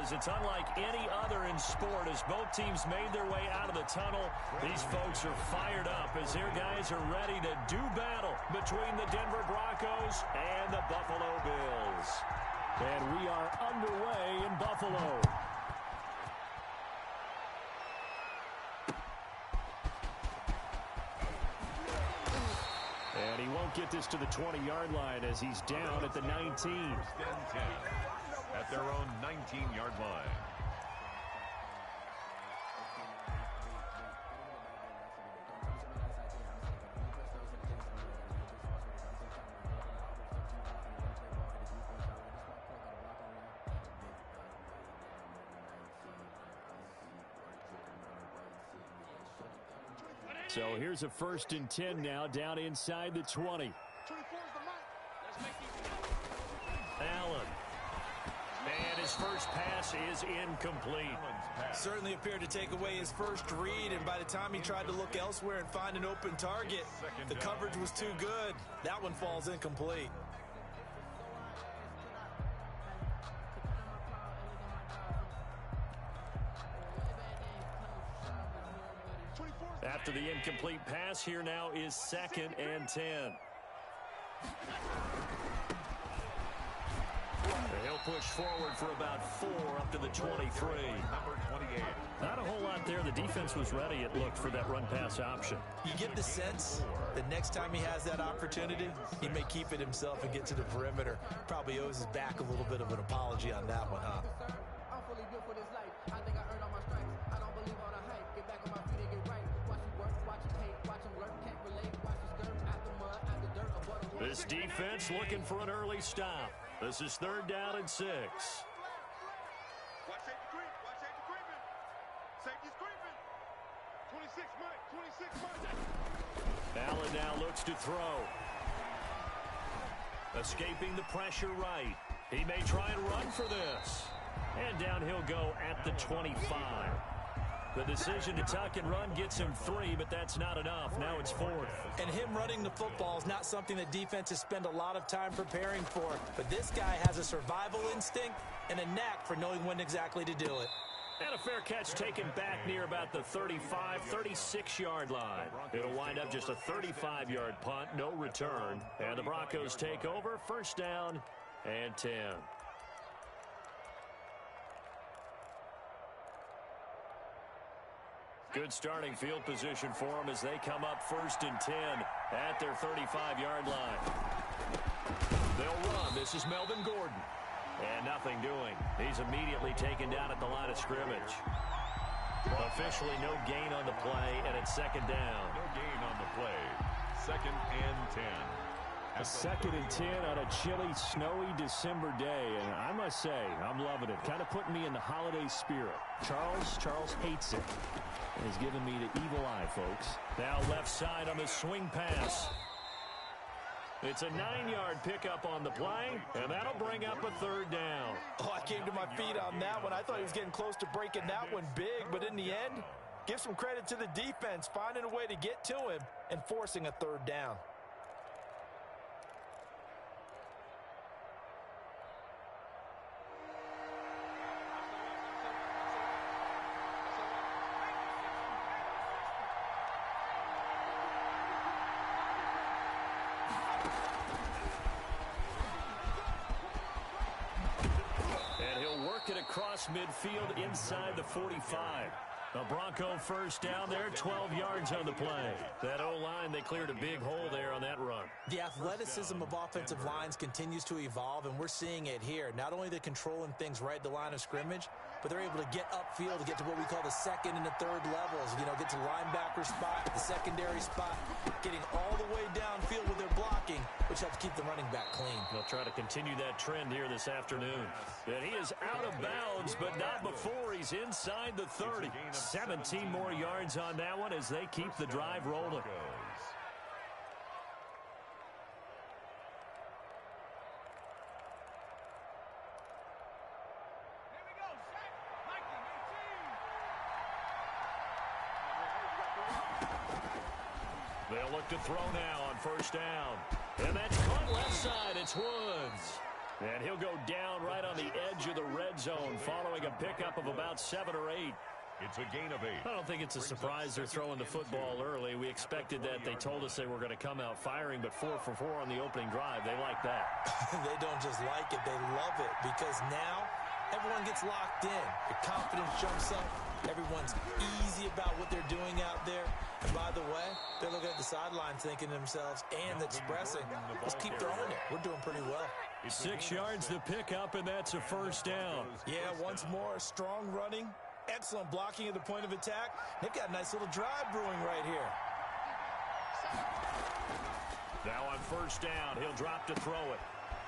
is it's unlike any other in sport. As both teams made their way out of the tunnel, these folks are fired up as their guys are ready to do battle between the Denver Broncos and the Buffalo Bills. And we are underway in Buffalo. And he won't get this to the 20-yard line as he's down at the 19. First and 10 at their own 19-yard line. So here's a 1st and 10 now down inside the 20. Allen. And his first pass is incomplete. Certainly appeared to take away his first read, and by the time he tried to look elsewhere and find an open target, the coverage was too good. That one falls incomplete. After the incomplete pass, here now is 2nd and 10. He'll push forward for about 4 up to the 23. Number 28. Not a whole lot there. The defense was ready, it looked, for that run-pass option. You get the sense that next time he has that opportunity, he may keep it himself and get to the perimeter. Probably owes his back a little bit of an apology on that one, huh? This defense looking for an early stop. This is 3rd down and 6. Watch safety creep. Watch safety creeping. Safety's creeping. 26, Mike. 26, Mike. Allen now looks to throw. Escaping the pressure right. He may try and run for this. And down he'll go at the 25. The decision to tuck and run gets him 3, but that's not enough. Now it's 4th. And him running the football is not something that defenses spend a lot of time preparing for. But this guy has a survival instinct and a knack for knowing when exactly to do it. And a fair catch taken back near about the 35, 36-yard line. It'll wind up just a 35-yard punt, no return. And the Broncos take over, 1st down and 10. Good starting field position for them as they come up 1st and 10 at their 35-yard line. They'll run. This is Melvin Gordon. And nothing doing. He's immediately taken down at the line of scrimmage. Officially no gain on the play, and it's 2nd down. No gain on the play. 2nd and 10. A 2nd and 10 on a chilly, snowy December day, and I must say, I'm loving it. Kind of putting me in the holiday spirit. Charles hates it. He's giving me the evil eye, folks. Now left side on the swing pass. It's a 9-yard pickup on the play, and that'll bring up a 3rd down. Oh, I came to my feet on that one. I thought he was getting close to breaking that one big, but in the end, give some credit to the defense, finding a way to get to him and forcing a 3rd down. Across midfield inside the 45. A Bronco 1st down there, 12 yards on the play. That O-line, they cleared a big hole there on that run. The athleticism of offensive lines continues to evolve, and we're seeing it here. Not only the controlling things right at the line of scrimmage, but they're able to get upfield to get to what we call the 2nd and the 3rd levels. You know, get to linebacker spot, the secondary spot, getting all the way downfield with their blocking, which helps keep the running back clean. They'll try to continue that trend here this afternoon. And he is out of bounds, but not before he's inside the 30. 17 more yards on that one as they keep the drive rolling. They'll look to throw now on 1st down. And that's caught left side. It's Woods. And he'll go down right on the edge of the red zone following a pickup of about 7 or 8. It's a gain of 8. I don't think it's a surprise they're throwing the football early. We expected that. They told us they were going to come out firing, but 4 for 4 on the opening drive. They like that. They don't just like it, they love it, because now everyone gets locked in. Your confidence jumps up. Everyone's easy about what they're doing out there. And by the way, they're looking at the sideline thinking to themselves and expressing, let's keep throwing it. We're doing pretty well. 6 yards to pick up, and that's a first down. Yeah, once more, strong running, excellent blocking at the point of attack. They've got a nice little drive brewing right here. Now on first down, he'll drop to throw it.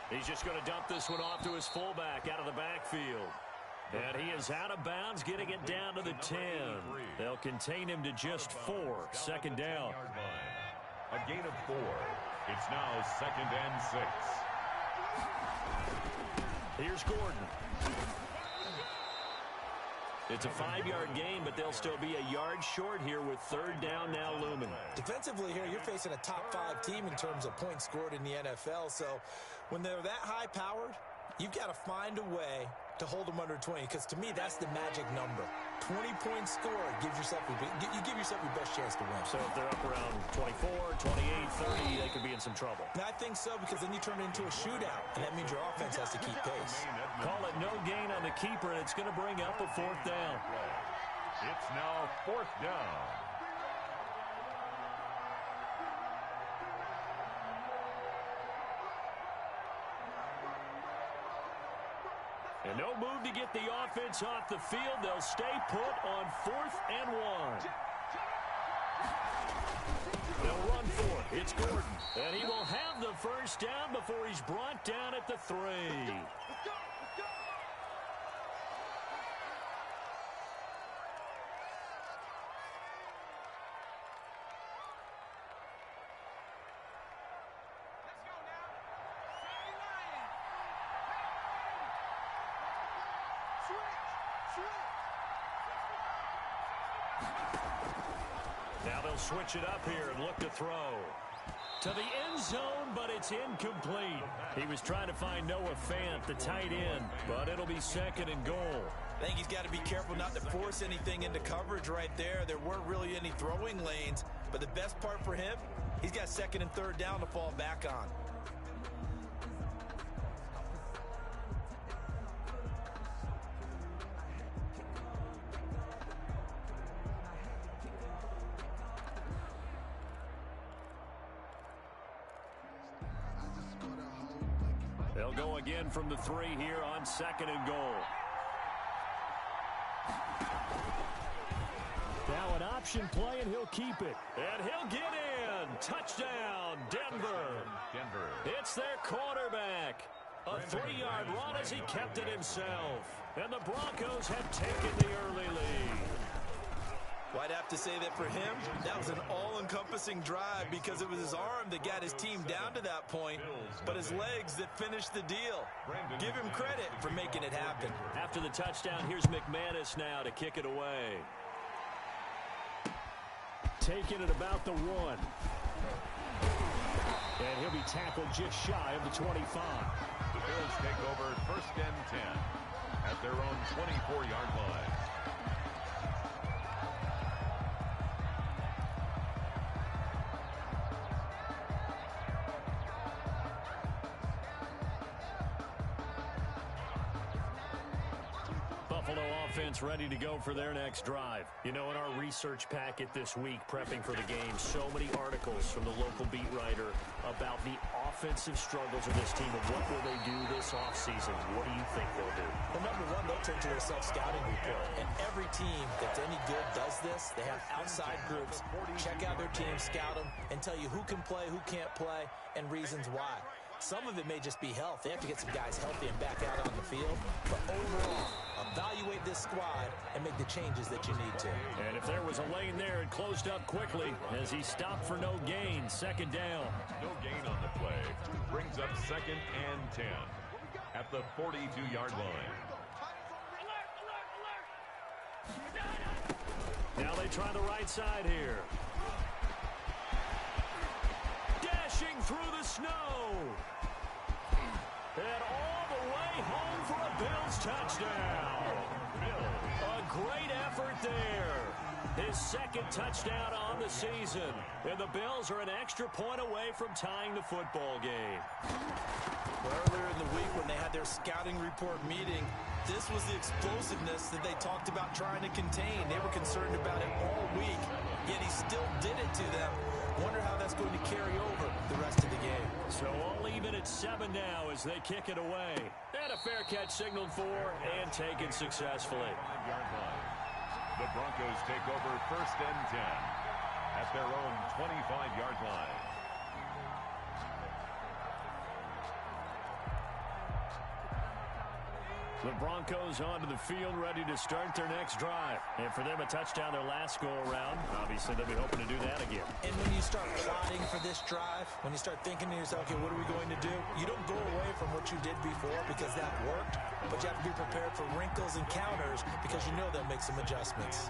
He's just going to dump this one off to his fullback out of the backfield. And he is out of bounds, getting it down to the 10. They'll contain him to just 4. Second down. A gain of 4. It's now 2nd and 6. Here's Gordon. It's a 5-yard gain, but they'll still be a yard short here with third down now looming. Defensively here, you're facing a top 5 team in terms of points scored in the NFL. So when they're that high-powered, you've got to find a way to hold them under 20, because to me, that's the magic number. 20 points scored gives yourself you give yourself your best chance to win. So if they're up around 24, 28, 30, they could be in some trouble. And I think so, because then you turn it into a shootout, and that means your offense has to keep pace. Call it no gain on the keeper, and it's going to bring up a 4th down. It's now 4th down. And no move to get the offense off the field. They'll stay put on 4th and 1. They'll run for it. It's Gordon. And he will have the first down before he's brought down at the 3. Now they'll switch it up here and look to throw. To the end zone, but it's incomplete. He was trying to find Noah Fant, the tight end, but it'll be 2nd and goal. I think he's got to be careful not to force anything into coverage right there. There weren't really any throwing lanes, but the best part for him, he's got 2nd and 3rd down to fall back on. They'll go again from the 3 here on 2nd and goal. Now an option play, and he'll keep it. And he'll get in. Touchdown, Denver. It's their quarterback. A 3-yard run as he kept it himself. And the Broncos have taken the early lead. Well, I'd have to say that for him, that was an all-encompassing drive, because it was his arm that got his team down to that point, but his legs that finished the deal. Give him credit for making it happen. After the touchdown, here's McManus now to kick it away. Taking it about the 1. And he'll be tackled just shy of the 25. The Bills take over 1st and 10 at their own 24-yard line. Buffalo offense ready to go for their next drive. You know, in our research packet this week, prepping for the game, so many articles from the local beat writer about the offensive struggles of this team and what will they do this offseason. What do you think they'll do? Well, number one, they'll turn to their self-scouting report. And every team that's any good does this. They have outside groups, check out their team, scout them, and tell you who can play, who can't play, and reasons why. Some of it may just be health. They have to get some guys healthy and back out on the field. But overall, evaluate this squad and make the changes that you need to. And if there was a lane there, it closed up quickly as he stopped for no gain. 2nd down. No gain on the play. Brings up 2nd and 10 at the 42-yard line. Now they try the right side here. Dashing through the snow. And all touchdown. A great effort there. His second touchdown on the season. And the Bills are an extra point away from tying the football game. Earlier in the week when they had their scouting report meeting, this was the explosiveness that they talked about trying to contain. They were concerned about it all week, yet he still did it to them. Wonder how that's going to carry over the rest of the game. So all even at 7 now as they kick it away. And a fair catch signaled for and taken successfully. The Broncos take over 1st and 10 at their own 25-yard line. The Broncos onto the field, ready to start their next drive. And for them, a touchdown their last go-around. Obviously, they'll be hoping to do that again. And when you start plotting for this drive, when you start thinking to yourself, okay, what are we going to do? You don't go away from what you did before because that worked, but you have to be prepared for wrinkles and counters because you know they'll make some adjustments.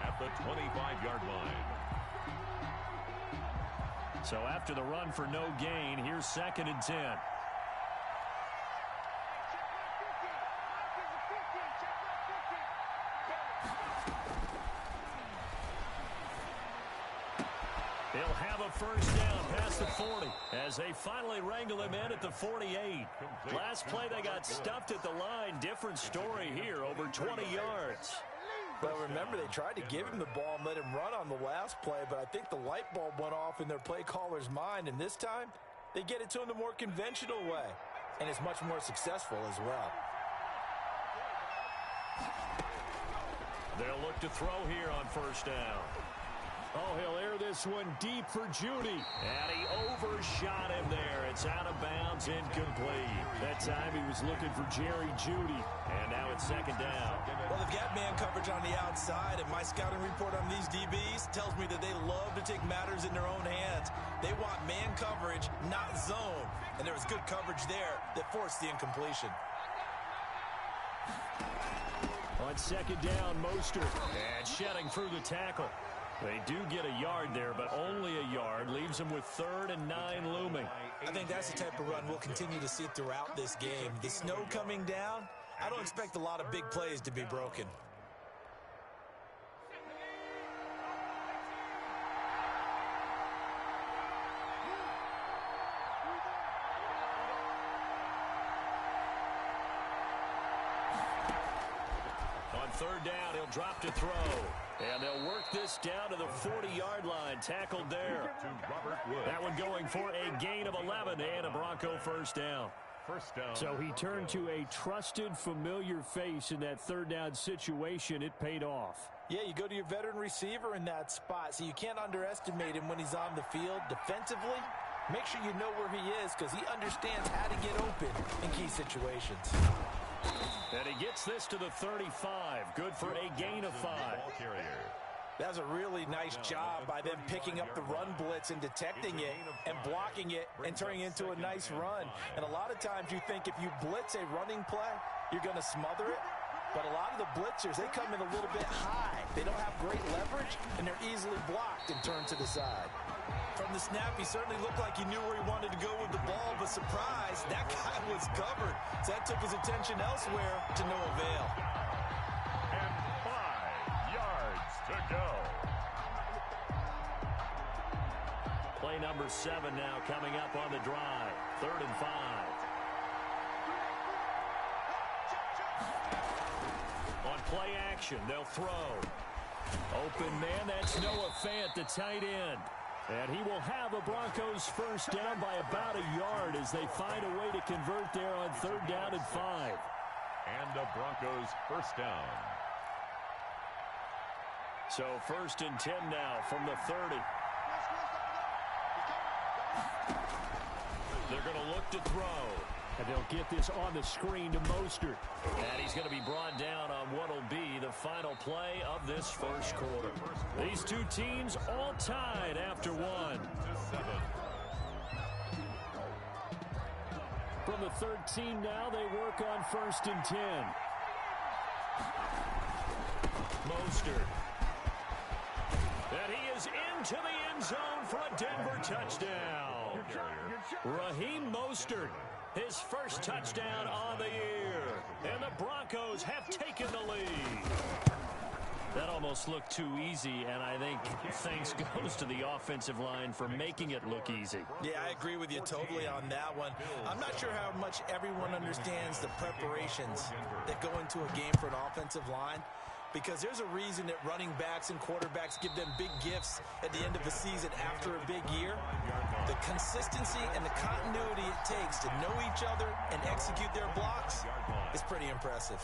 10 at the 25-yard line. So after the run for no gain, here's 2nd and 10. He'll have a first down past the 40 as they finally wrangle him in at the 48. Last play they got stuffed at the line. Different story here, over 20 yards. Well, remember, they tried to give him the ball and let him run on the last play, but I think the light bulb went off in their play caller's mind, and this time they get it to him the more conventional way, and it's much more successful as well. They'll look to throw here on first down. Oh, he'll air this one deep for Judy. And he overshot him there. It's out of bounds, incomplete. That time he was looking for Jerry Judy. And now it's 2nd down. Well, they've got man coverage on the outside, and my scouting report on these DBs tells me that they love to take matters in their own hands. They want man coverage, not zone. And there was good coverage there that forced the incompletion. On 2nd down, Mostert. And shedding through the tackle. They do get a yard there, but only a yard. Leaves them with 3rd and 9 looming. I think that's the type of run we'll continue to see throughout this game. The snow coming down, I don't expect a lot of big plays to be broken. On 3rd down, he'll drop to throw. And they'll work this down to the 40-yard line. Tackled there. That one going for a gain of 11 and a Bronco first down. So he turned to a trusted, familiar face in that 3rd down situation. It paid off. Yeah, you go to your veteran receiver in that spot, so you can't underestimate him when he's on the field defensively. Make sure you know where he is because he understands how to get open in key situations. And he gets this to the 35. Good for a gain of 5. That was a really nice job by them picking up the run blitz and detecting it and blocking it and turning it into a nice run. And a lot of times you think if you blitz a running play, you're going to smother it. But a lot of the blitzers, they come in a little bit high. They don't have great leverage, and they're easily blocked and turned to the side. From the snap, he certainly looked like he knew where he wanted to go with the ball, but surprise, that guy was covered. So that took his attention elsewhere to no avail. And 5 yards to go. Play number 7 now coming up on the drive. 3rd and 5. On play action, they'll throw. Open man, that's Noah Fant, the tight end. And he will have a Broncos first down by about a yard as they find a way to convert there on 3rd down and 5. And a Broncos first down. So 1st and 10 now from the 30. They're going to look to throw. And they'll get this on the screen to Mostert. And he's going to be brought down on what will be the final play of this first quarter. These two teams all tied after 1. From the 13 now, they work on 1st and 10. Mostert. And he is into the end zone for a Denver touchdown. Raheem Mostert His first touchdown on the year. And the Broncos have taken the lead. That almost looked too easy, and I think thanks goes to the offensive line for making it look easy. Yeah, I agree with you totally on that one. I'm not sure how much everyone understands the preparations that go into a game for an offensive line, because there's a reason that running backs and quarterbacks give them big gifts at the end of the season after a big year. The consistency and the continuity it takes to know each other and execute their blocks is pretty impressive.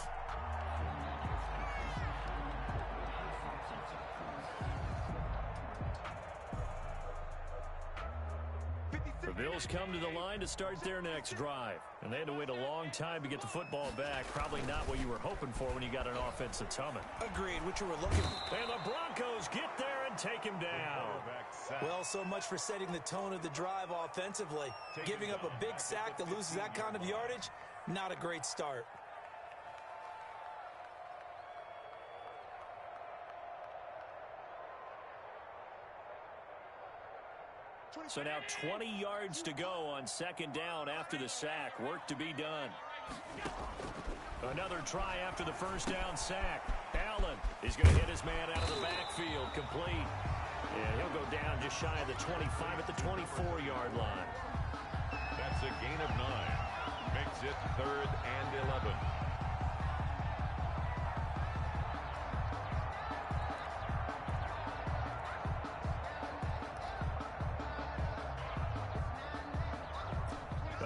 The Bills come to the line to start their next drive. And they had to wait a long time to get the football back. Probably not what you were hoping for when you got an offense that's humming. Agreed, what you were looking for. And the Broncos get there and take him down. Well, so much for setting the tone of the drive offensively. Giving up a big sack that loses that kind of yardage, not a great start. So now 20 yards to go on second down after the sack. Work to be done. Another try after the first down sack. Allen is going to hit his man out of the backfield. Complete. And he'll go down just shy of the 25 at the 24-yard line. That's a gain of 9. Makes it 3rd and 11.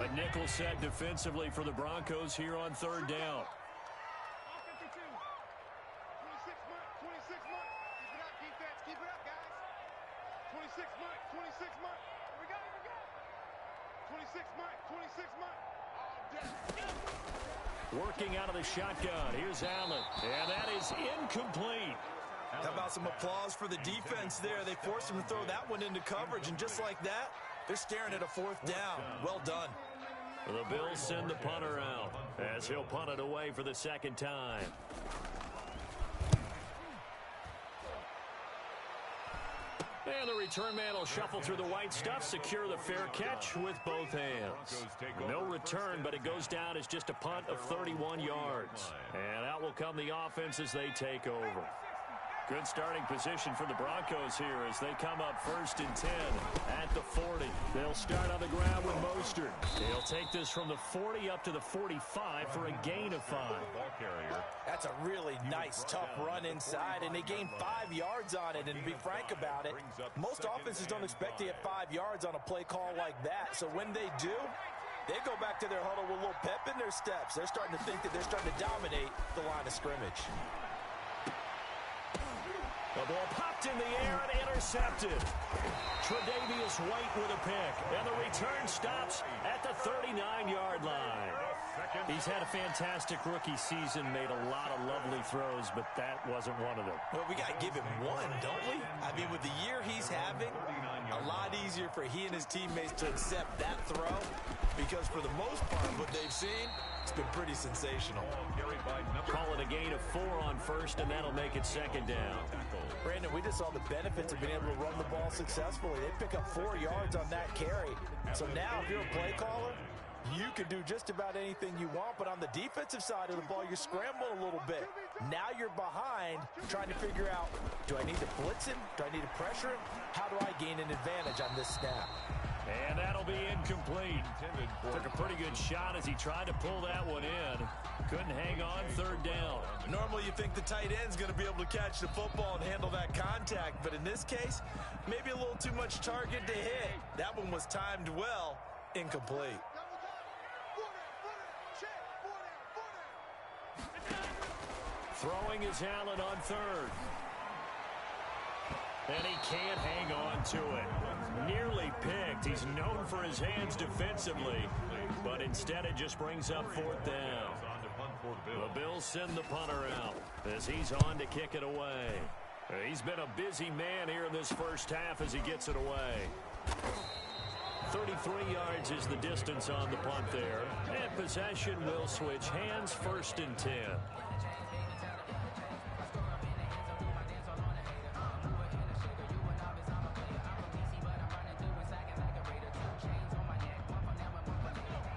A nickel set defensively for the Broncos here on third down. Working out of the shotgun. Here's Allen. And that is incomplete. How about some applause for the defense there? They forced him to throw that one into coverage, and just like that, they're staring at a 4th down. Well done. The Bills send the punter out as he'll punt it away for the second time. And the return man will shuffle through the white stuff, secure the fair catch with both hands. No return, but it goes down as just a punt of 31 yards. And out will come the offense as they take over. Good starting position for the Broncos here as they come up 1st and 10 at the 40. They'll start on the ground with Mostert. He'll take this from the 40 up to the 45 for a gain of 5. That's a really nice, tough run inside, and they gain 5 yards on it. And to be frank about it, most offenses don't expect to get 5 yards on a play call like that. So when they do, they go back to their huddle with a little pep in their steps. They're starting to think that they're starting to dominate the line of scrimmage. The ball popped in the air and intercepted. Tre'Davious White with a pick. And the return stops at the 39-yard line. He's had a fantastic rookie season, made a lot of lovely throws, but that wasn't one of them. Well, we got to give him one, don't we? I mean, with the year he's having, a lot easier for he and his teammates to accept that throw, because for the most part, what they've seen, it's been pretty sensational. Call it a gain of 4 on first, and that'll make it second down. Brandon, we just saw the benefits of being able to run the ball successfully. They pick up 4 yards on that carry. So now, if you're a play caller, you can do just about anything you want, but on the defensive side of the ball, you're scrambling a little bit. Now you're behind, trying to figure out, do I need to blitz him? Do I need to pressure him? How do I gain an advantage on this snap? And that'll be incomplete. Took a pretty good shot as he tried to pull that one in. Couldn't hang on, third down. Normally you think the tight end's going to be able to catch the football and handle that contact, but in this case, maybe a little too much target to hit. That one was timed well, incomplete. Throwing is Allen on third. And he can't hang on to it. Nearly picked. He's known for his hands defensively, but instead it just brings up 4th down. The Bills send the punter out as he's on to kick it away. He's been a busy man here in this first half as he gets it away. 33 yards is the distance on the punt there. And possession will switch hands, 1st and 10.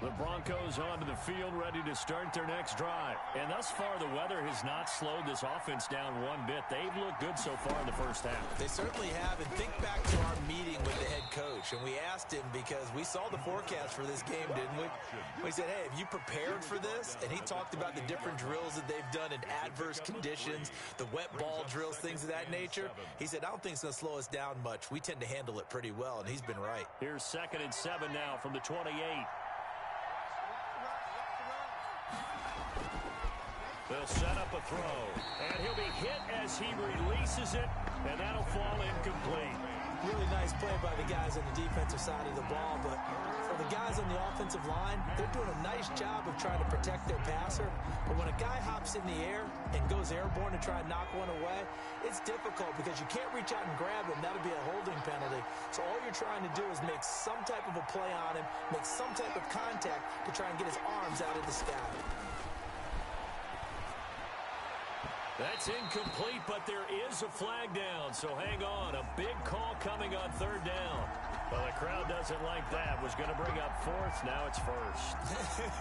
The Broncos onto the field, ready to start their next drive. And thus far, the weather has not slowed this offense down one bit. They've looked good so far in the first half. They certainly have. And think back to our meeting with the head coach. And we asked him because we saw the forecast for this game, didn't we? We said, hey, have you prepared for this? And he talked about the different drills that they've done in adverse conditions, the wet ball drills, things of that nature. He said, I don't think it's going to slow us down much. We tend to handle it pretty well, and he's been right. Here's 2nd and 7 now from the 28. They'll set up a throw, and he'll be hit as he releases it, and that'll fall incomplete. Really nice play by the guys on the defensive side of the ball, but for the guys on the offensive line, they're doing a nice job of trying to protect their passer. But when a guy hops in the air and goes airborne to try and knock one away, it's difficult because you can't reach out and grab him. That'll be a holding penalty. So all you're trying to do is make some type of a play on him, make some type of contact to try and get his arms out of the sky. That's incomplete, but there is a flag down, so hang on. A big call coming on 3rd down. Well, the crowd doesn't like that. Was going to bring up 4th, now it's 1st.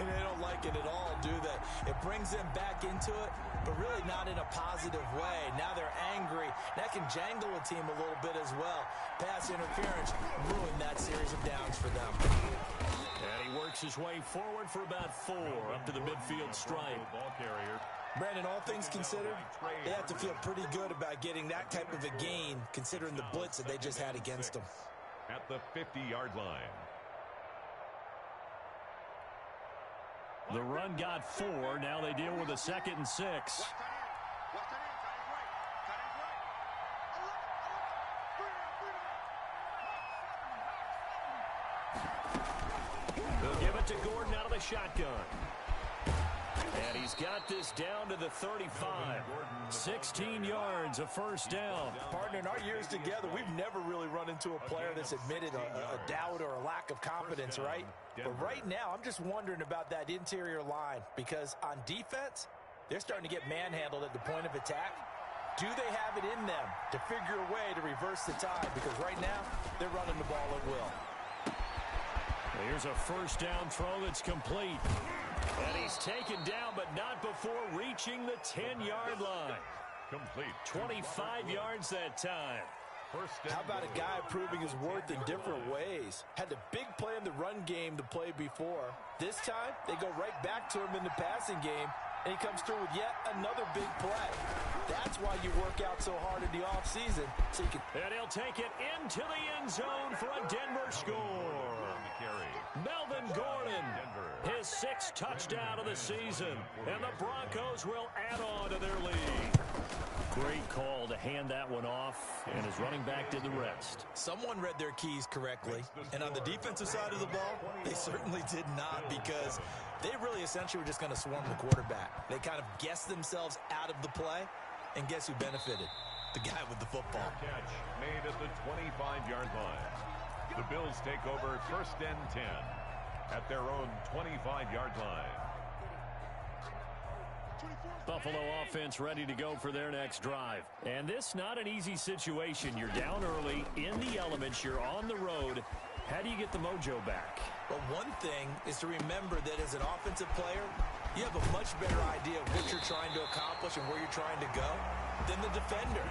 They don't like it at all, do they? It brings them back into it, but really not in a positive way. Now they're angry. That can jangle a team a little bit as well. Pass interference ruined that series of downs for them. And he works his way forward for about 4 up to the midfield stripe. Ball carrier. Brandon, all things considered, they have to feel pretty good about getting that type of a gain, considering the blitz that they just had against them. At the 50-yard line. The run got 4. Now they deal with a 2nd and 6. They'll give it to Gordon out of the shotgun. And he's got this down to the 35. 16 yards, a 1st down. Partner, in our years together, we've never really run into a player that's admitted a doubt or a lack of confidence, right? But right now, I'm just wondering about that interior line because on defense, they're starting to get manhandled at the point of attack. Do they have it in them to figure a way to reverse the tide? Because right now, they're running the ball at will. Here's a 1st down throw that's complete. And he's taken down, but not before reaching the 10-yard line. Complete. 25 yards that time. How about a guy proving his worth in different ways? Had the big play in the run game to play before. This time, they go right back to him in the passing game, and he comes through with yet another big play. That's why you work out so hard in the offseason. So you can. And he'll take it into the end zone for a Denver score. Melvin Gordon, his 6th touchdown of the season, and the Broncos will add on to their lead. Great call to hand that one off, and his running back did the rest. Someone read their keys correctly, and on the defensive side of the ball, they certainly did not because they really essentially were just going to swarm the quarterback. They kind of guessed themselves out of the play, and guess who benefited? The guy with the football. Catch made at the 25-yard line. The Bills take over 1st and 10 at their own 25-yard line. Buffalo offense ready to go for their next drive. And this not an easy situation. You're down early, in the elements, you're on the road. How do you get the mojo back? Well, one thing is to remember that as an offensive player, you have a much better idea of what you're trying to accomplish and where you're trying to go than the defender.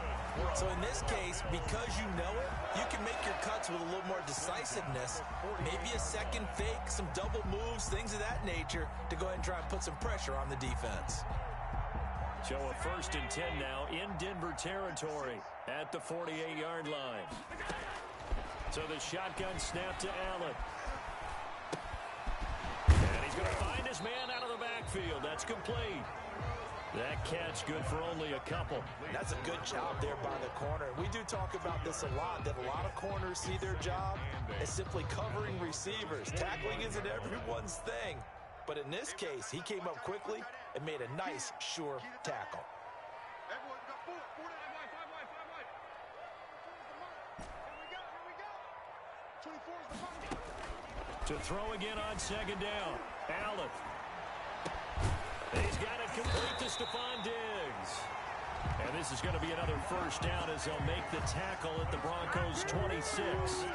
So in this case, because you know it, you can make your cuts with a little more decisiveness, maybe a second fake, some double moves, things of that nature to go ahead and try and put some pressure on the defense. So a 1st and 10 now in Denver territory at the 48-yard line. So the shotgun snap to Allen. And he's going to find his man out of the backfield. That's complete. That catch good for only a couple. That's a good job there by the corner. We do talk about this a lot, that a lot of corners see their job as simply covering receivers. Tackling isn't everyone's thing. But in this case, he came up quickly and made a nice, sure tackle. To throw again on 2nd down. Allen. He's got it complete to Stephon Diggs. And this is going to be another 1st down as they'll make the tackle at the Broncos' 26.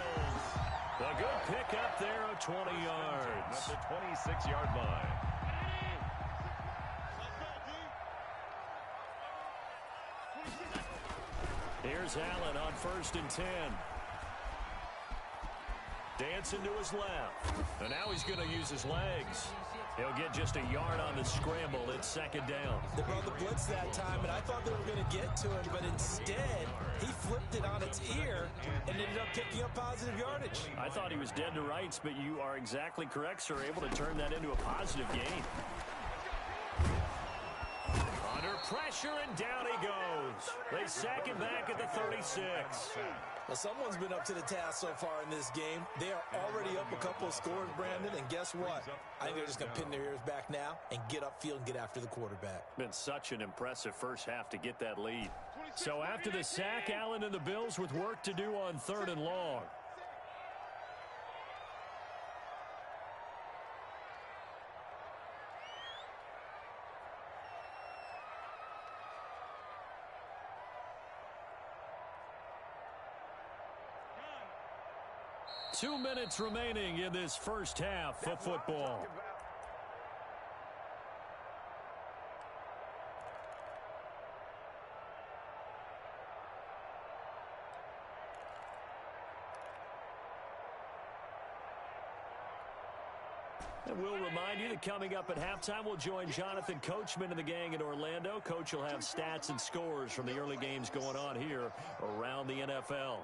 A good pick up there of 20 yards. At the 26-yard line. Here's Allen on 1st and 10. Dancing to his left. And now he's going to use his legs. He'll get just a yard on the scramble. It's 2nd down. They brought the blitz that time, and I thought they were going to get to him, but instead, he flipped it on its ear and ended up picking up positive yardage. I thought he was dead to rights, but you are exactly correct, sir. Able to turn that into a positive gain. Under pressure, and down he goes. They sack him back at the 36. Well, someone's been up to the task so far in this game. They are already up a couple of scores, Brandon, and guess what? I think they're just going to pin their ears back now and get upfield and get after the quarterback. Been such an impressive first half to get that lead. So after the sack, Allen and the Bills with work to do on 3rd and long. Two minutes remaining in this first half of football. And we'll remind you that coming up at halftime, we'll join Jonathan Coachman and the gang in Orlando. Coach will have stats and scores from the early games going on here around the NFL.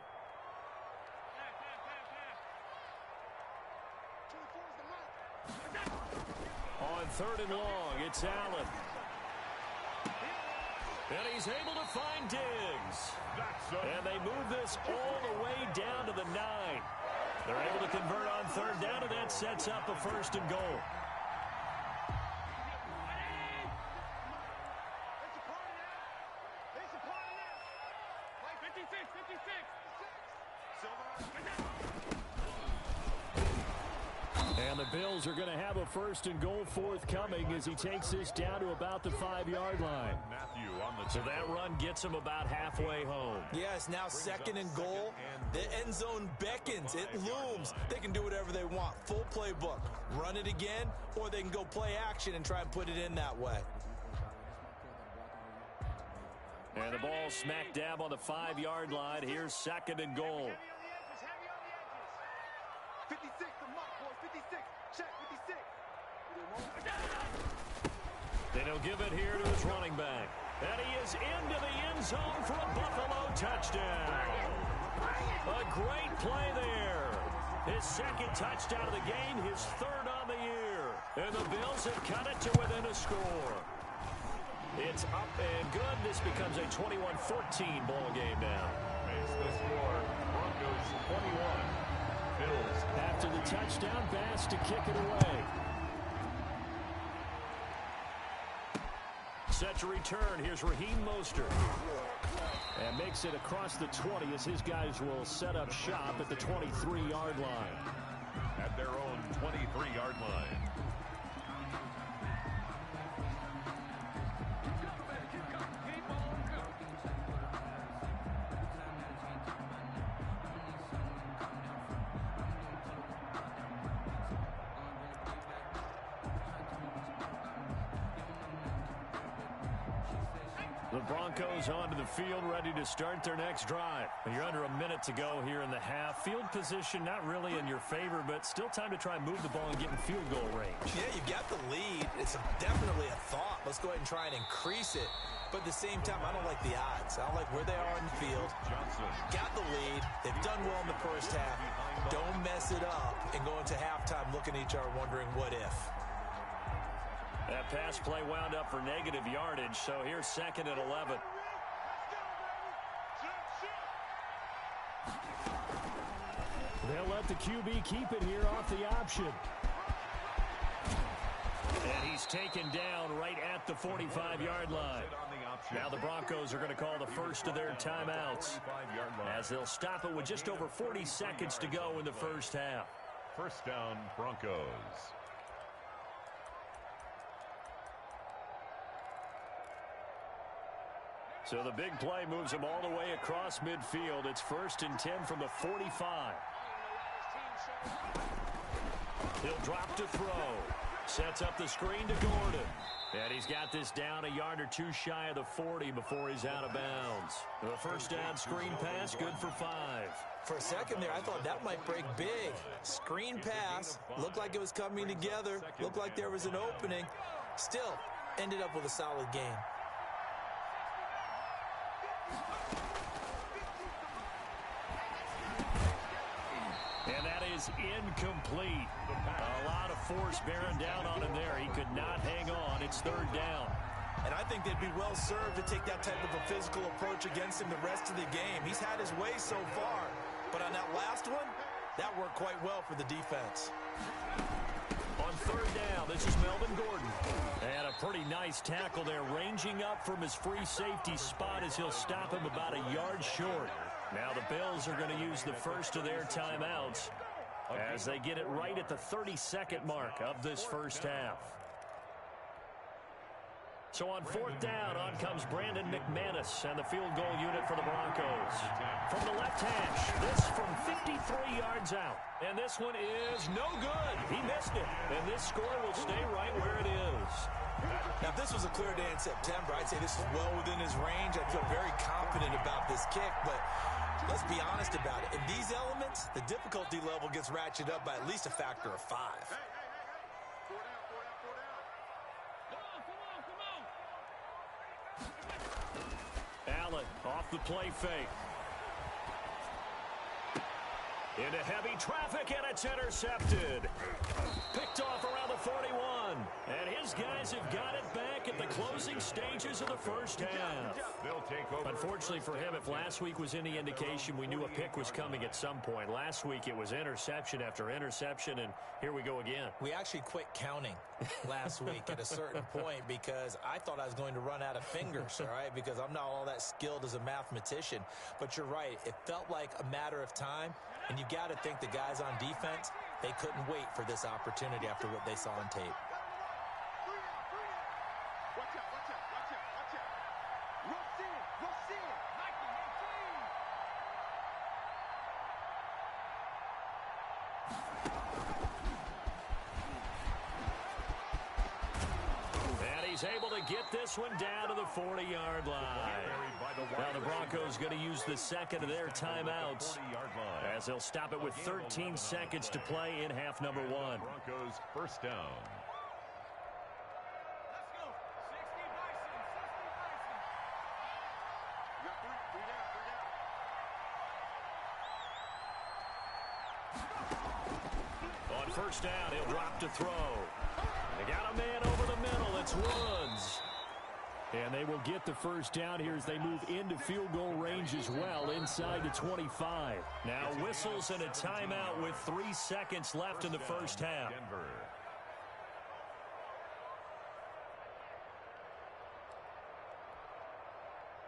On 3rd and long, it's Allen. And he's able to find Diggs. And they move this all the way down to the 9. They're able to convert on 3rd down, and that sets up a 1st and goal. And the Bills are going to have a 1st and goal forthcoming as he takes this down to about the 5-yard line. So that run gets him about halfway home. Yeah, it's now 2nd and goal. The end zone beckons. It looms. They can do whatever they want. Full playbook. Run it again, or they can go play action and try and put it in that way. And the ball smack dab on the 5-yard line. Here's 2nd and goal. 56, the mark, boys. 56. Check, 56. Then he'll give it here to his running back. And he is into the end zone for a Buffalo touchdown. A great play there. His 2nd touchdown of the game, his 3rd on the year. And the Bills have cut it to within a score. It's up and good. This becomes a 21-14 ball game now. Makes the score. Broncos 21. Bills. After the touchdown, Bass to kick it away. Set to return. Here's Raheem Mostert. And makes it across the 20 as his guys will set up shop at the 23-yard line. At their own 23-yard line. The Broncos onto the field, ready to start their next drive. You're under a minute to go here in the half. Field position not really in your favor, but still time to try and move the ball and get in field goal range. Yeah, you've got the lead. It's definitely a thought. Let's go ahead and try and increase it. But at the same time, I don't like the odds. I don't like where they are in the field. Got the lead. They've done well in the first half. Don't mess it up and go into halftime looking at each other wondering what if. That pass play wound up for negative yardage, so here's 2nd and 11. They'll let the QB keep it here off the option. And he's taken down right at the 45-yard line. Now the Broncos are going to call the first of their timeouts as they'll stop it with just over 40 seconds to go in the first half. 1st down, Broncos. So the big play moves him all the way across midfield. It's 1st and 10 from the 45. He'll drop to throw. Sets up the screen to Gordon. And he's got this down a yard or two shy of the 40 before he's out of bounds. The first down screen pass, good for 5. For a second there, I thought that might break big. Screen pass, looked like it was coming together, looked like there was an opening. Still, ended up with a solid gain. And that is incomplete. A lot of force bearing down on him there. He could not hang on. It's third down. And I think they'd be well served to take that type of a physical approach against him the rest of the game. He's had his way so far. But on that last one, that worked quite well for the defense. On third down, this is Melvin Gordon. And a pretty nice tackle there, ranging up from his free safety spot as he'll stop him about a yard short. Now the Bills are going to use the first of their timeouts as they get it right at the 32nd mark of this first half. So on fourth down, on comes Brandon McManus and the field goal unit for the Broncos. From the left hash, this from 53 yards out. And this one is no good. He missed it. And this score will stay right where it is. Now, if this was a clear day in September, I'd say this is well within his range. I feel very confident about this kick, but let's be honest about it. In these elements, the difficulty level gets ratcheted up by at least a factor of 5. Allen off the play fake. Into heavy traffic, and it's intercepted. Picked off around the 41. And his guys have got it back at the closing stages of the first half. They'll take over. Unfortunately for him, if last week was any indication, we knew a pick was coming at some point. Last week it was interception after interception, and here we go again. We actually quit counting last week at a certain point because I thought I was going to run out of fingers, all right, because I'm not all that skilled as a mathematician. But you're right. It felt like a matter of time, and you got to think the guys on defense, they couldn't wait for this opportunity after what they saw on tape. Watch out, watch out, watch out, watch out. Rush in, rush in. Nike, And he's able to get this one down to the 40-yard line. Now the Broncos going to use the second of their timeouts as they'll stop it with 13 seconds to play in half number 1. Broncos first down. You got three down. On first down, he'll drop to throw. They got a man over the middle. It's Woods. And they will get the first down here as they move into field goal range as well, inside the 25. Now whistles and a timeout with 3 seconds left in the first half. Denver.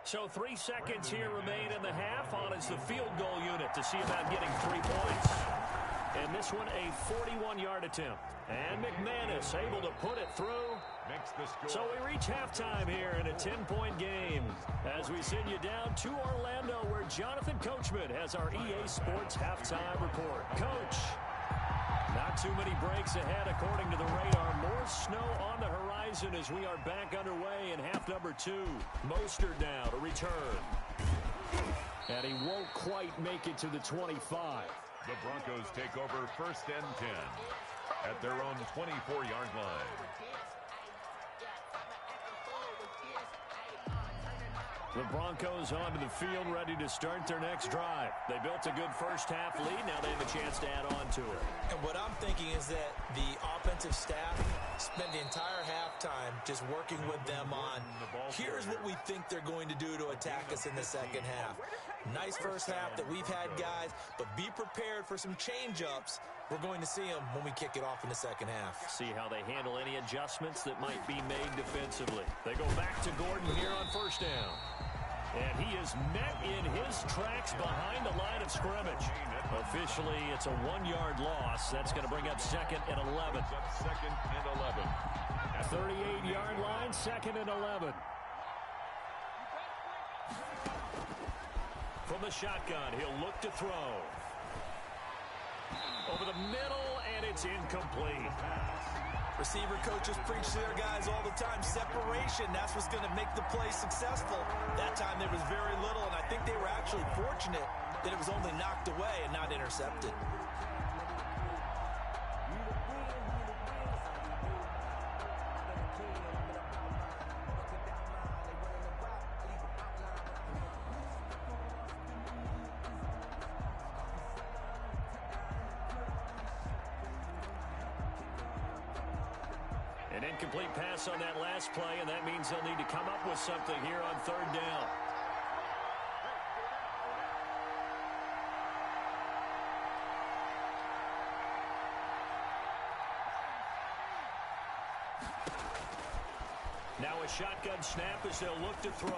So 3 seconds here remain in the half. On is the field goal unit to see about getting 3 points. And this one a 41-yard attempt. And McManus able to put it through. Makes the score. So we reach halftime here in a 10-point game as we send you down to Orlando where Jonathan Coachman has our EA Sports halftime report. Coach, not too many breaks ahead according to the radar. More snow on the horizon as we are back underway in half number 2. Mostert now to return. And he won't quite make it to the 25. The Broncos take over first and 10 at their own 24-yard line. The Broncos onto the field, ready to start their next drive. They built a good first half lead. Now they have a chance to add on to it. And what I'm thinking is that the offensive staff spent the entire halftime just working with them on, here's what we think they're going to do to attack us in the second half. Nice first half that we've had, guys, but be prepared for some change-ups. We're going to see them when we kick it off in the second half. See how they handle any adjustments that might be made defensively. They go back to Gordon here on first down. And he is met in his tracks behind the line of scrimmage. Officially, it's a 1-yard loss. That's going to bring up second and 11. Second and 11. 38-yard line, second and 11. From the shotgun, he'll look to throw. Over the middle, and it's incomplete. Receiver coaches preach to their guys all the time. Separation, that's what's going to make the play successful. That time there was very little, and I think they were actually fortunate that it was only knocked away and not intercepted. An incomplete pass on that last play, and that means they'll need to come up with something here on third down. Now a shotgun snap as they'll look to throw.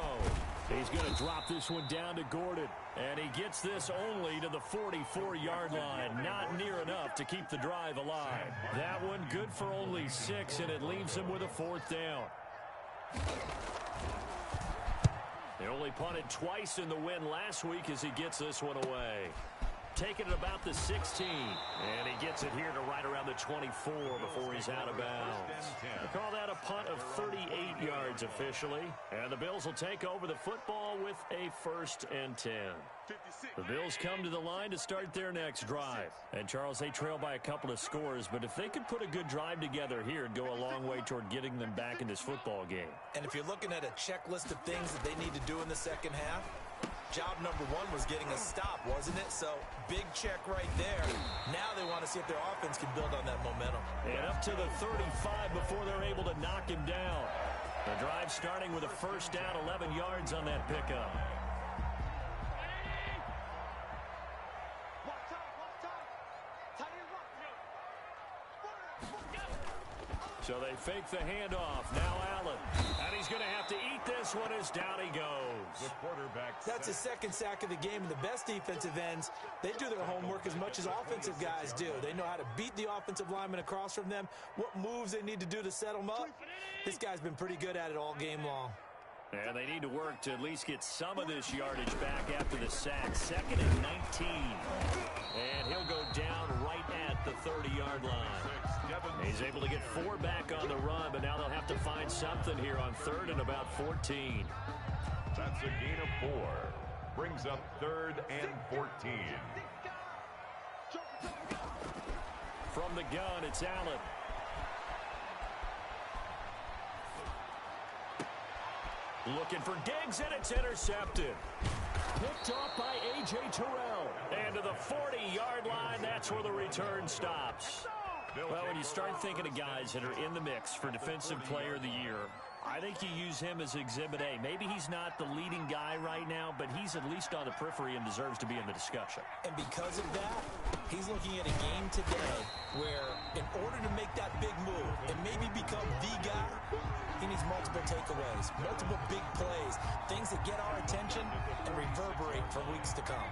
He's going to drop this one down to Gordon. And he gets this only to the 44-yard line. Not near enough to keep the drive alive. That one good for only 6, and it leaves him with a 4th down. They only punted twice in the win last week as he gets this one away. Taking it about the 16. And he gets it here to right around the 24 before he's out of bounds. I call that a punt of 38 yards officially. And the Bills will take over the football with a 1st and 10. The Bills come to the line to start their next drive. And, Charles, they trail by a couple of scores, but if they could put a good drive together here, it'd go a long way toward getting them back in this football game. And if you're looking at a checklist of things that they need to do in the second half, job number 1 was getting a stop, wasn't it? So, big check right there. Now they want to see if their offense can build on that momentum. And up to the 35 before they're able to knock him down. The drive starting with a 1st down, 11 yards on that pickup. So they fake the handoff. Now Allen. And he's going to have to eat this one as down he goes. The quarterback. That's his 2nd sack of the game. And the best defensive ends, they do their homework as much as offensive guys do. They know how to beat the offensive lineman across from them, what moves they need to do to set them up. This guy's been pretty good at it all game long. And they need to work to at least get some of this yardage back after the sack. 2nd and 19. And he'll go down right at the 30-yard line. He's able to get 4 back on the run, but now they'll have to find something here on 3rd and about 14. That's a gain of 4. Brings up 3rd and 14. From the gun, it's Allen. Looking for Diggs, and it's intercepted. Picked off by A.J. Terrell. And to the 40-yard line, that's where the return stops. Well, when you start thinking of guys that are in the mix for Defensive Player of the Year, I think you use him as Exhibit A. Maybe he's not the leading guy right now, but he's at least on the periphery and deserves to be in the discussion. And because of that, he's looking at a game today where in order to make that big move and maybe become the guy, he needs multiple takeaways, multiple big plays, things that get our attention and reverberate for weeks to come.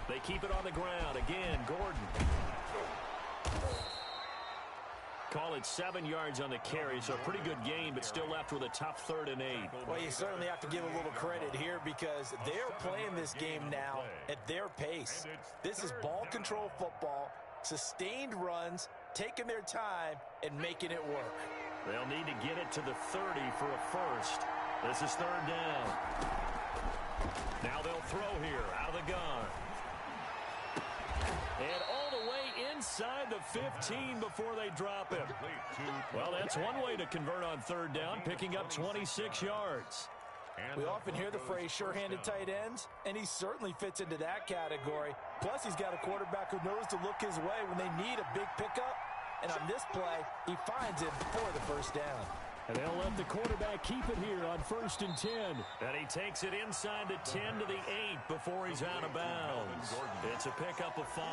They keep it on the ground. Again, Gordon. Call it 7 yards on the carry, so a pretty good game, but still left with a tough 3rd and 8. Well, you certainly have to give a little credit here because they're playing this game now at their pace. This is ball control football, sustained runs, taking their time, and making it work. They'll need to get it to the 30 for a 1st. This is 3rd down. Now they'll throw here out of the gun. And all the way inside the 15 before they drop him. Well, that's one way to convert on 3rd down, picking up 26 yards. We often hear the phrase sure-handed tight ends, and he certainly fits into that category. Plus, he's got a quarterback who knows to look his way when they need a big pickup. And on this play, he finds it for the 1st down. And they'll let the quarterback keep it here on 1st and 10. And he takes it inside the 10 to the 8 before he's out of bounds. It's a pickup of 5.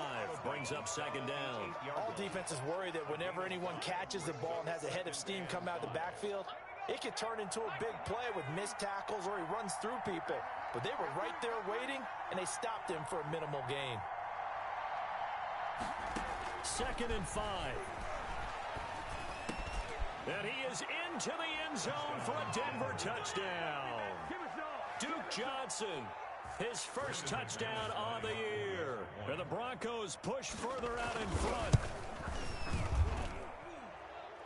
Brings up 2nd down. All defenses worry that whenever anyone catches the ball and has a head of steam come out of the backfield, it could turn into a big play with missed tackles or he runs through people. But they were right there waiting, and they stopped him for a minimal gain. 2nd and 5. And he is into the end zone for a Denver touchdown. Duke Johnson, his first touchdown on the year. And the Broncos push further out in front.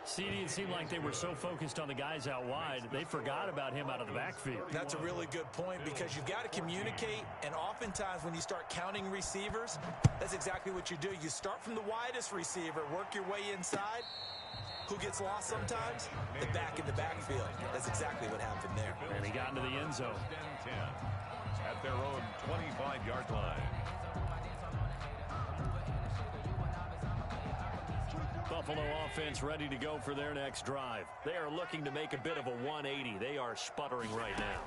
CD, it seemed like they were so focused on the guys out wide, they forgot about him out of the backfield. That's a really good point because you've got to communicate, and oftentimes when you start counting receivers, that's exactly what you do. You start from the widest receiver, work your way inside. Who gets lost sometimes? The back in the backfield. That's exactly what happened there. And he got into the end zone. 10 at their own 25-yard line. Buffalo offense ready to go for their next drive. They are looking to make a bit of a 180. They are sputtering right now.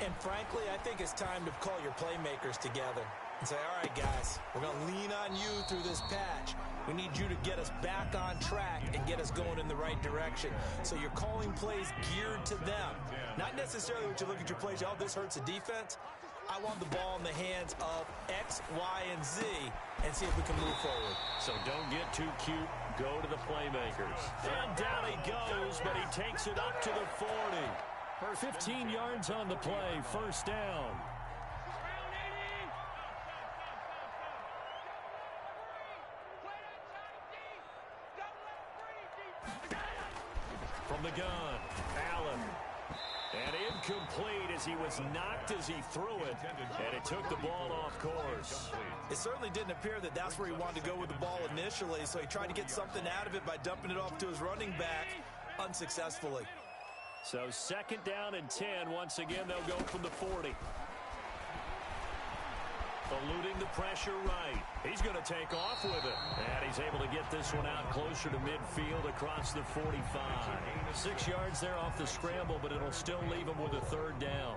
And frankly, I think it's time to call your playmakers together and say, all right, guys, we're going to lean on you through this patch. We need you to get us back on track and get us going in the right direction. So you're calling plays geared to them. Not necessarily what you look at your plays, oh, this hurts the defense. I want the ball in the hands of X, Y, and Z and see if we can move forward. So don't get too cute. Go to the playmakers. And down he goes, but he takes it up to the 40. For 15 yards on the play, first down. From the gun, Allen. And incomplete as he was knocked as he threw it, and it took the ball off course. It certainly didn't appear that that's where he wanted to go with the ball initially, so he tried to get something out of it by dumping it off to his running back unsuccessfully. So second down and 10. Once again, they'll go from the 40. Eluding the pressure right. He's going to take off with it. And he's able to get this one out closer to midfield across the 45. 6 yards there off the scramble, but it'll still leave him with a third down.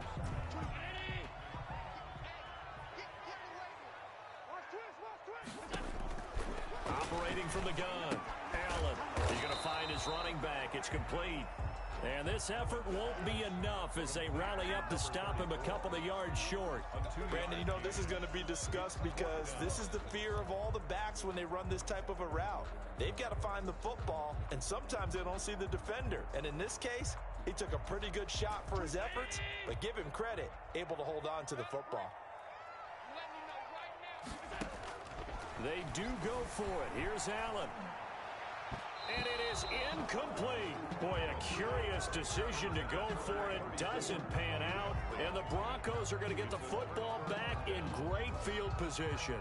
Operating from the gun. Allen. He's going to find his running back. It's complete. And this effort won't be enough as they rally up to stop him a couple of yards short. Brandon, you know, this is going to be discussed because this is the fear of all the backs when they run this type of a route. They've got to find the football, and sometimes they don't see the defender. And in this case, he took a pretty good shot for his efforts, but give him credit, able to hold on to the football. They do go for it. Here's Allen. And it is incomplete. Boy, a curious decision to go for it. Doesn't pan out. And the Broncos are going to get the football back in great field position.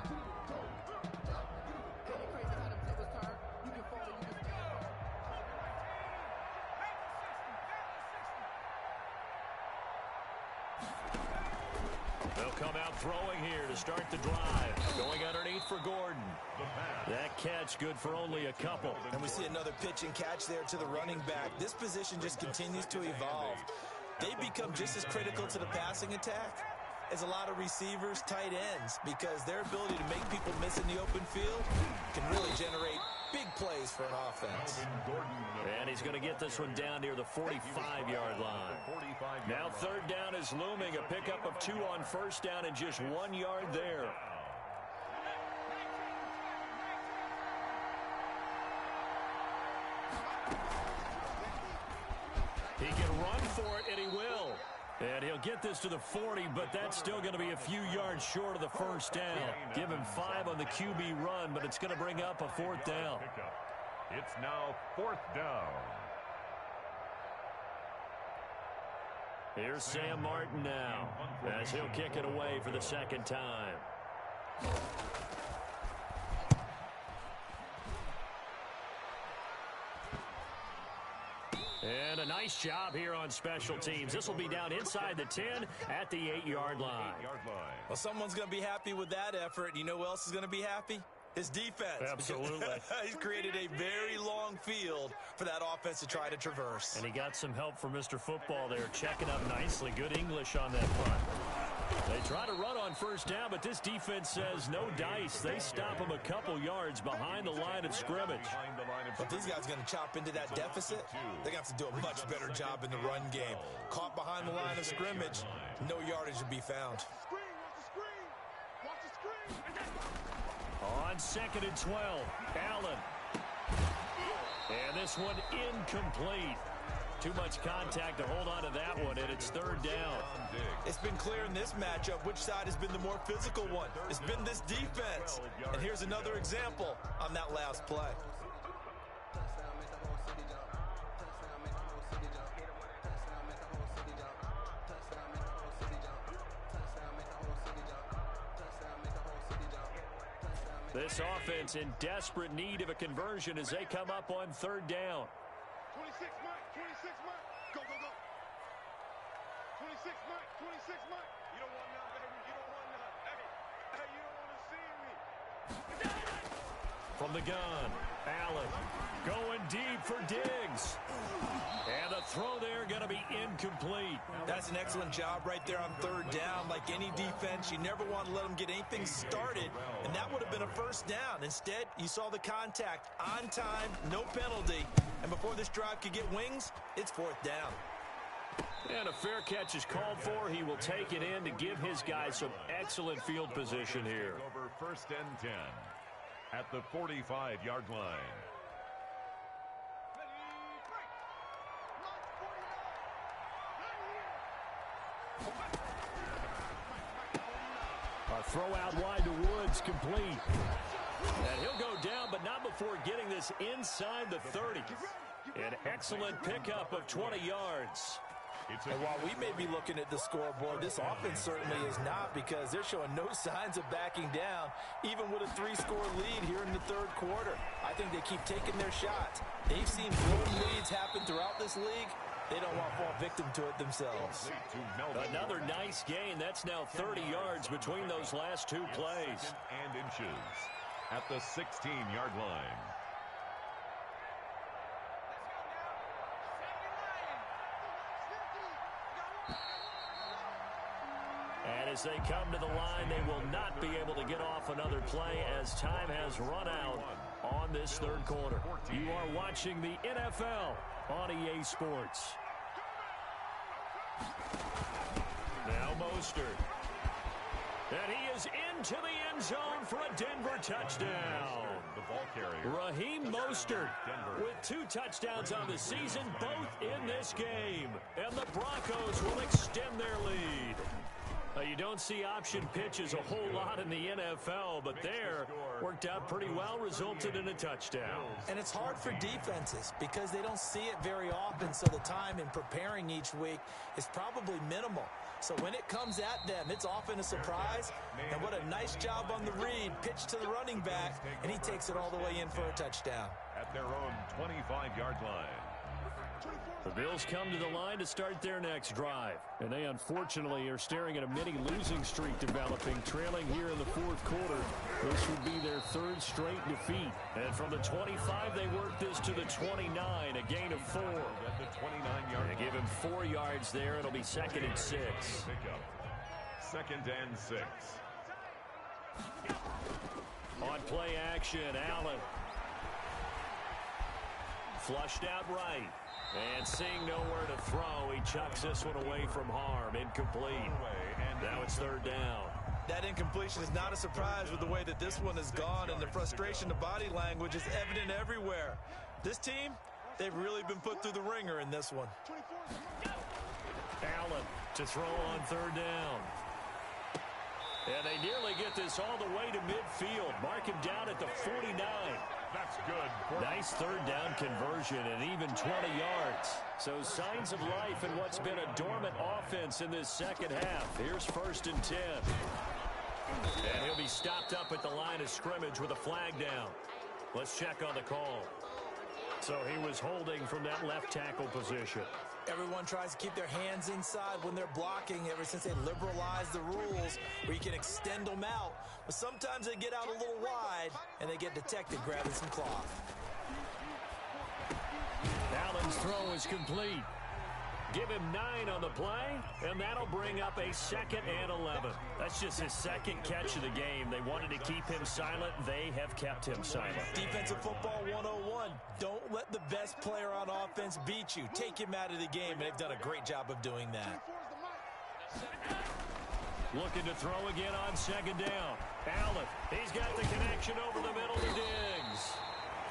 They'll come out throwing here to start the drive. Going underneath for Gordon. That catch good for only a couple. And we see another pitch and catch there to the running back. This position just continues to evolve. They become just as critical to the passing attack as a lot of receivers, tight ends, because their ability to make people miss in the open field can really generate big plays for an offense. And he's going to get this one down near the 45-yard line. Now third down is looming. A pickup of 2 on first down and just 1 yard there. He can run for it, and he will. And he'll get this to the 40, but that's still going to be a few yards short of the first down. Give him 5 on the QB run, but it's going to bring up a fourth down. It's now fourth down. Here's Sam Martin now, as he'll kick it away for the second time. And a nice job here on special teams. This will be down inside the 10 at the 8-yard line. Well, someone's going to be happy with that effort. You know who else is going to be happy? His defense. Absolutely. He's created a very long field for that offense to try to traverse. And he got some help from Mr. Football there, checking up nicely. Good English on that punt. They try to run on first down, but this defense says no dice. They stop him a couple yards behind the line of scrimmage. But these guys are going to chop into that deficit. They're going to have to do a much better job in the run game. Caught behind the line of scrimmage, no yardage to be found. On second and 12, Allen. And this one incomplete. Too much contact to hold on to that one, and it's third down. It's been clear in this matchup which side has been the more physical one. It's been this defense. And here's another example on that last play. This offense in desperate need of a conversion as they come up on third down. 26 Mike, 26 Mike. Go, go, go. 26 Mike, 26 Mike. You don't want none, baby. You don't want none. Hey, you don't want to see me. From the gun, Allen going deep for Diggs. And the throw there going to be incomplete. That's an excellent job right there on third down. Like any defense, you never want to let them get anything started, and that would have been a first down. Instead, you saw the contact on time, no penalty, and before this drive could get wings, it's fourth down. And a fair catch is called for. He will take it in to give his guys some excellent field position here. Over first and 10 at the 45-yard line. A throw out wide to Woods, complete. And he'll go down, but not before getting this inside the 30. An excellent pickup of 20 yards. And while we may be looking at the scoreboard, this offense certainly is not, because they're showing no signs of backing down, even with a 3-score lead here in the third quarter. I think they keep taking their shots. They've seen blown leads happen throughout this league. They don't want to fall victim to it themselves. Another nice gain. That's now 30 yards between those last two plays. And inches at the 16-yard line. And as they come to the line, they will not be able to get off another play as time has run out on this third quarter. You are watching the NFL on EA Sports. Now Mostert. And he is into the end zone for a Denver touchdown. The ball carrier. Raheem Mostert with 2 touchdowns on the season, both in this game. And the Broncos will extend their lead. You don't see option pitches a whole lot in the NFL, but there worked out pretty well, resulted in a touchdown. And it's hard for defenses because they don't see it very often, so the time in preparing each week is probably minimal. So when it comes at them, it's often a surprise. And what a nice job on the read. Pitch to the running back, and he takes it all the way in for a touchdown. At their own 25-yard line. The Bills come to the line to start their next drive. And they unfortunately are staring at a mini losing streak developing, trailing here in the fourth quarter. This would be their 3rd straight defeat. And from the 25, they work this to the 29, a gain of 4. At the 29-yard line. They give him 4 yards there. It'll be 2nd and 6. Pickup. 2nd and 6. On play action, Allen. Flushed out right. And seeing nowhere to throw, he chucks this one away from harm. Incomplete. And now it's 3rd down. That incompletion is not a surprise with the way that this one has gone, and the frustration of body language is evident everywhere. This team, they've really been put through the ringer in this one. Allen to throw on 3rd down. And they nearly get this all the way to midfield. Mark him down at the 49. That's good. Nice 3rd down conversion and even 20 yards. So signs of life in what's been a dormant offense in this second half. Here's 1st and 10. And he'll be stopped up at the line of scrimmage with a flag down. Let's check on the call. So he was holding from that left tackle position. Everyone tries to keep their hands inside when they're blocking ever since they liberalized the rules where you can extend them out. But sometimes they get out a little wide and they get detected grabbing some cloth. Allen's throw is complete. Give him 9 on the play, and that'll bring up a 2nd and 11. That's just his 2nd catch of the game. They wanted to keep him silent. They have kept him silent. Defensive football 101. Don't let the best player on offense beat you. Take him out of the game, and they've done a great job of doing that. Looking to throw again on 2nd down. Allen, he's got the connection over the middle to Diggs.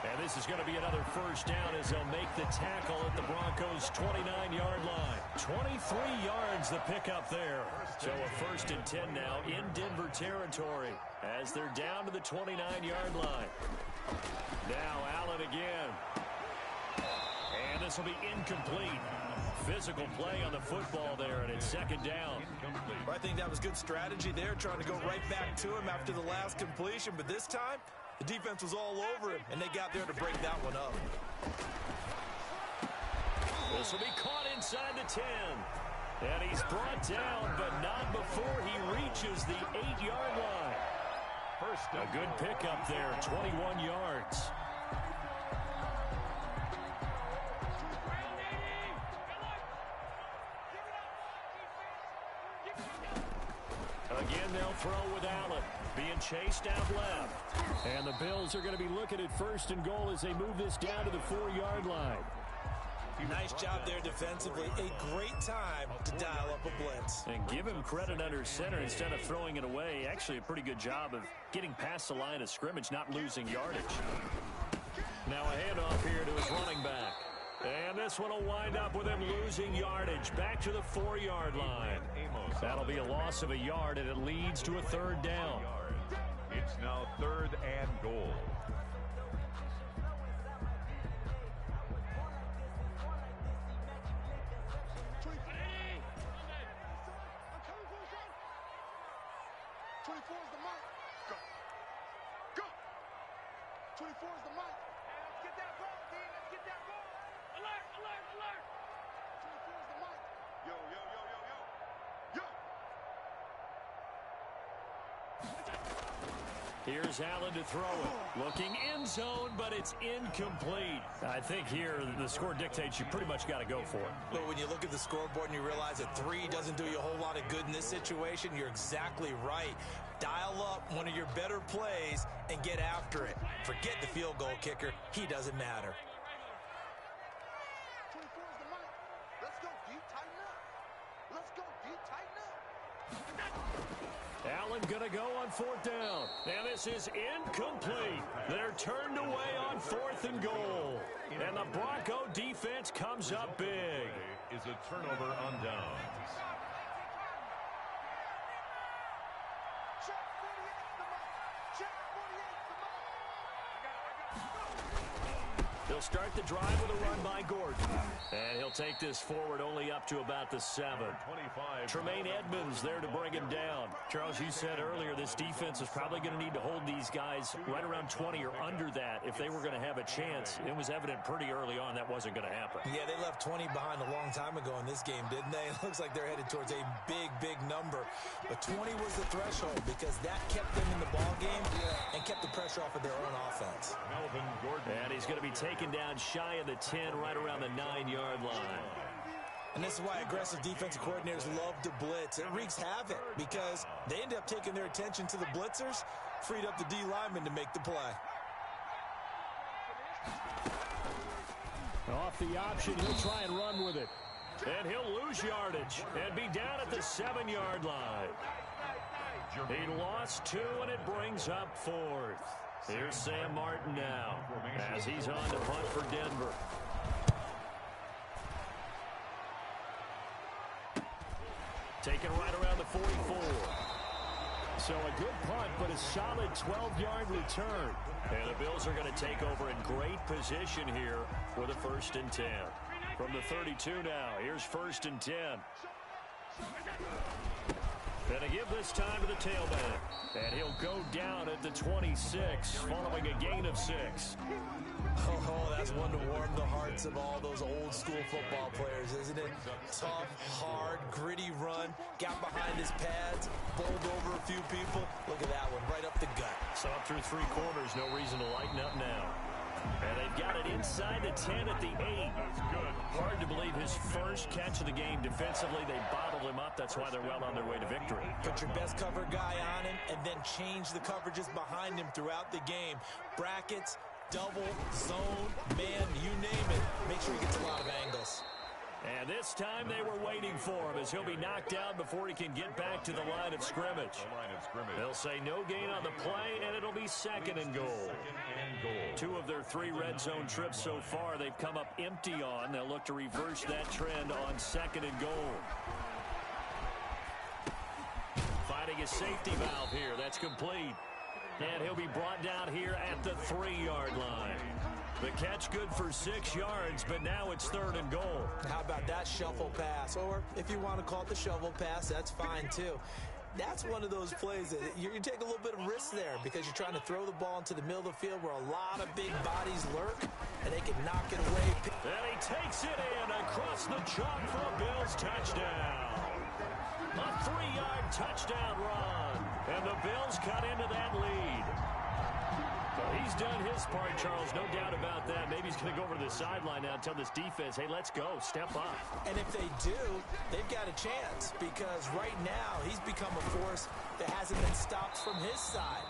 And this is going to be another first down as they'll make the tackle at the Broncos' 29-yard line. 23 yards the pickup there. So a 1st and 10 now in Denver territory as they're down to the 29-yard line. Now Allen again. And this will be incomplete. Physical play on the football there, and it's 2nd down. I think that was good strategy there, trying to go right back to him after the last completion. But this time, the defense was all over him, and they got there to break that one up. This will be caught inside the 10. And he's brought down, but not before he reaches the 8-yard line. A good pickup there, 21 yards. Again, they'll throw with Allen, being chased out left. And the Bills are going to be looking at 1st and goal as they move this down to the 4-yard line. Nice job there defensively. A great time to dial up a blitz. And give him credit under center instead of throwing it away. Actually, a pretty good job of getting past the line of scrimmage, not losing yardage. Now a handoff here to his running back. And this one will wind up with him losing yardage back to the 4-yard line. That'll be a loss of a yard, and it leads to a 3rd down. It's now 3rd and goal. Here's Allen to throw it. Looking end zone, but it's incomplete. I think here the score dictates you pretty much got to go for it. But when you look at the scoreboard and you realize that 3 doesn't do you a whole lot of good in this situation, you're exactly right. Dial up one of your better plays and get after it. Forget the field goal kicker. He doesn't matter. 24 is the mic. Let's go deep, tighten up. Let's go deep, tighten up. Allen going to go on 4th down. And this is incomplete. They're turned away on 4th and goal. And the Bronco defense comes up big. Is a turnover on downs. Check 48 the mic. Check 48 the mic. They'll start the drive with a run by Gordon. And he'll take this forward only up to about the 7. 25. Tremaine Edmonds there to bring him down. Charles, you said earlier this defense is probably going to need to hold these guys right around 20 or under that if they were going to have a chance. It was evident pretty early on that wasn't going to happen. Yeah, they left 20 behind a long time ago in this game, didn't they? It looks like they're headed towards a big, big number. But 20 was the threshold because that kept them in the ball game and kept the pressure off of their own offense. Melvin Gordon. And he's going to be taken down shy of the 10, right around the 9-yard line. And this is why aggressive defensive coordinators love to blitz. It wreaks havoc because they end up taking their attention to the blitzers, freed up the D lineman to make the play. Off the option, he'll try and run with it. And he'll lose yardage and be down at the 7-yard line. He lost 2, and it brings up 4th. Here's Sam Martin now as he's on to punt for Denver. Taken right around the 44. So a good punt, but a solid 12-yard return. And the Bills are going to take over in great position here with a 1st and 10. From the 32 now, here's 1st and 10. And a give this time to the tailback. And he'll go down at the 26 following a gain of 6. Oh, that's one to warm the hearts of all those old school football players, isn't it? Tough, hard, gritty run, got behind his pads, bowled over a few people. Look at that one, right up the gut. So up through 3 quarters, no reason to lighten up now. And they've got it inside the 10 at the 8. That's good. Hard to believe his first catch of the game. Defensively, they bottled him up. That's why they're well on their way to victory. Put your best cover guy on him and then change the coverages behind him throughout the game. Brackets, double, zone, man, you name it. Make sure he gets a lot of angles. And this time they were waiting for him, as he'll be knocked down before he can get back to the line of scrimmage. They'll say no gain on the play, and it'll be second and goal. 2 of their 3 red zone trips so far they've come up empty on. They'll look to reverse that trend on second and goal. Finding a safety valve here. That's complete. And he'll be brought down here at the 3-yard line. The catch good for 6 yards, but now it's third and goal. How about that shuffle pass? Or if you want to call it the shovel pass, that's fine too. That's one of those plays that you take a little bit of risk there because you're trying to throw the ball into the middle of the field where a lot of big bodies lurk, and they can knock it away. And he takes it in across the chalk for a Bills touchdown. A 3-yard touchdown run. And the Bills cut into that lead. Well, he's done his part, Charles, no doubt about that. Maybe he's going to go over to the sideline now and tell this defense, hey, let's go, step up. And if they do, they've got a chance because right now he's become a force that hasn't been stopped from his side.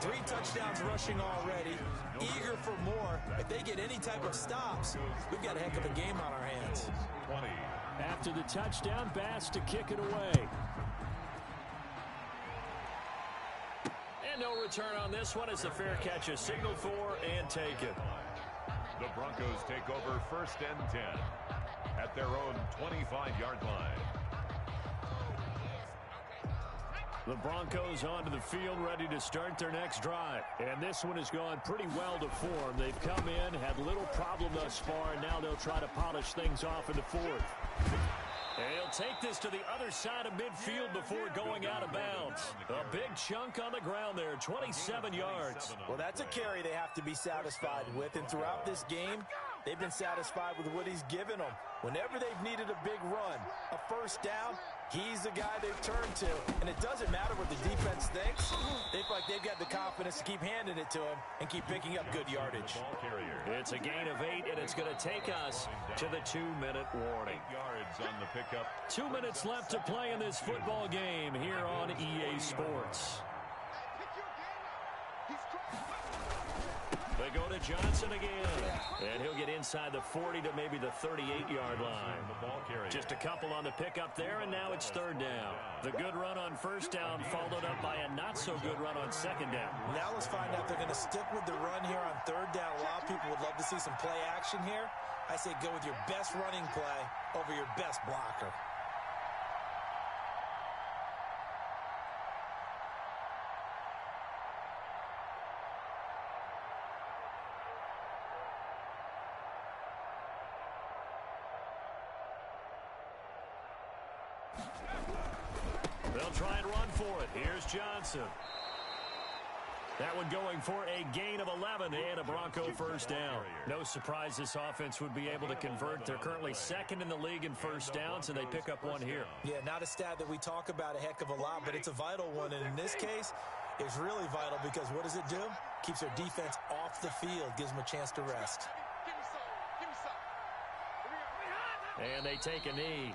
3 touchdowns rushing already, eager for more. If they get any type of stops, we've got a heck of a game on our hands. 20. After the touchdown, Bass to kick it away. And no return on this one as the fair catch is signaled for and taken. The Broncos take over first and 10 at their own 25-yard line. The Broncos onto the field ready to start their next drive. And this one has gone pretty well to form. They've come in, had little problem thus far, and now they'll try to polish things off in the 4th. And he'll take this to the other side of midfield before going out of bounds. A big chunk on the ground there, 27 yards. Well, that's a carry they have to be satisfied with, and throughout this game, they've been satisfied with what he's given them. Whenever they've needed a big run, a first down, he's the guy they've turned to. And it doesn't matter what the defense thinks. They feel like they've got the confidence to keep handing it to him and keep picking up good yardage. It's a gain of 8, and it's going to take us to the 2-minute warning. 8 yards on the pickup. 2 minutes left to play in this football game here on EA Sports. They go to Johnson again, and he'll get inside the 40 to maybe the 38-yard line. Just a couple on the pickup there, and now it's third down. The good run on first down followed up by a not-so-good run on second down. Now let's find out if they're going to stick with the run here on third down. A lot of people would love to see some play action here. I say go with your best running play over your best blocker. They'll try and run for it. Here's Johnson. That one going for a gain of 11 and a Bronco first down. No surprise this offense would be able to convert. They're currently second in the league in first downs, and they pick up one here. Yeah, not a stat that we talk about a heck of a lot, but it's a vital one. And in this case, it's really vital because what does it do? Keeps their defense off the field, gives them a chance to rest. And they take a knee.